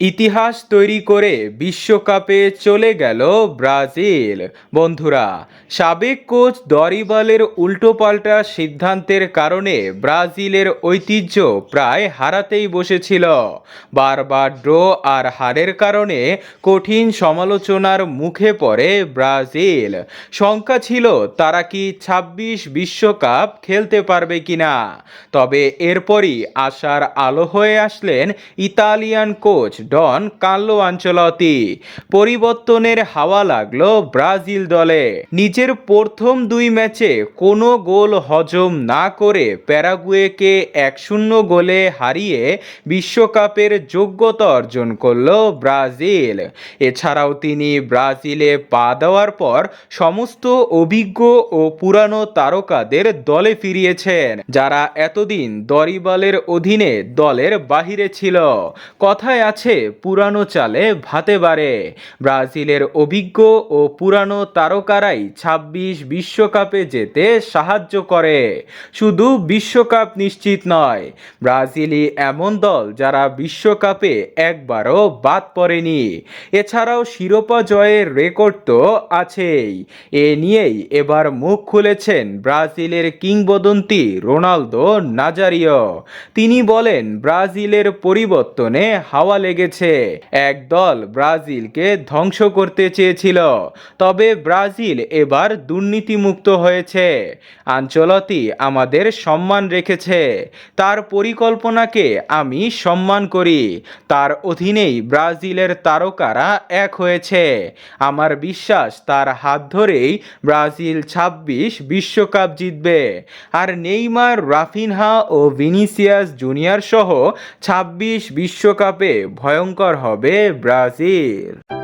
ইতিহাস তৈরি করে বিশ্বকাপে চলে গেল ব্রাজিল। বন্ধুরা, সাবেক কোচ দরিবালের উল্টোপাল্টা সিদ্ধান্তের কারণে ব্রাজিলের ঐতিহ্য প্রায় হারাতেই বসেছিল। বারবার ড্র আর হারের কারণে কঠিন সমালোচনার মুখে পড়ে ব্রাজিল। শঙ্কা ছিল তারা কি ২৬ বিশ্বকাপ খেলতে পারবে কিনা। তবে এরপরই আশার আলো হয়ে আসলেন Italian coach Don Carlo Ancelotti. পরিবর্তনের হাওয়া লাগলো ব্রাজিল দলে। নিজের প্রথম দুই ম্যাচে কোনো গোল হজম না করে প্যারাগুয়েকে ১-০ গোলে হারিয়ে বিশ্বকাপের যোগ্যতা অর্জন করল ব্রাজিল। এছাড়াও তিনি ব্রাজিলে পা দেওয়ার পর সমস্ত অভিজ্ঞ ও পুরানো তারকাদের দলে ফিরিয়েছেন, যারা এতদিন দরিবালের অধীনে দলের বাহিরে ছিল। কথায় আছে, পুরানো চালে ভাতে বাড়ে। ব্রাজিলের অভিজ্ঞ ও পুরানো তারকারাই ২৬ বিশ্বকাপে যেতে সাহায্য করে। শুধু বিশ্বকাপ নিশ্চিত নয়, ব্রাজিলই এমন দল যারা বিশ্বকাপে একবারও বাদ পড়েনি। এছাড়াও শিরোপা জয়ের রেকর্ড তো আছেই। এ নিয়েই এবার মুখ খুলেছেন ব্রাজিলের কিংবদন্তি রোনালদো নাজারিও। তিনি বলেন, ব্রাজিলের পরিবর্তনে হাওয়া লেগেছে। এক দল ব্রাজিলকে ধ্বংস করতে চেয়েছিল, তবে ব্রাজিল এবার দুর্নীতিমুক্ত হয়েছে। আনচেলত্তি আমাদের সম্মান রেখেছে, তার পরিকল্পনাকে আমি সম্মান করি। তার অধীনেই ব্রাজিলের তারকারা এক হয়েছে। আমার বিশ্বাস তার হাত ধরেই ব্রাজিল ২৬ বিশ্বকাপ জিতবে। আর নেইমার, রাফিনহা ও ভিনিসিয়াস জুনিয়র সহ ২৬ বিশ্বকাপে ভয়ঙ্কর হবে ব্রাজিল।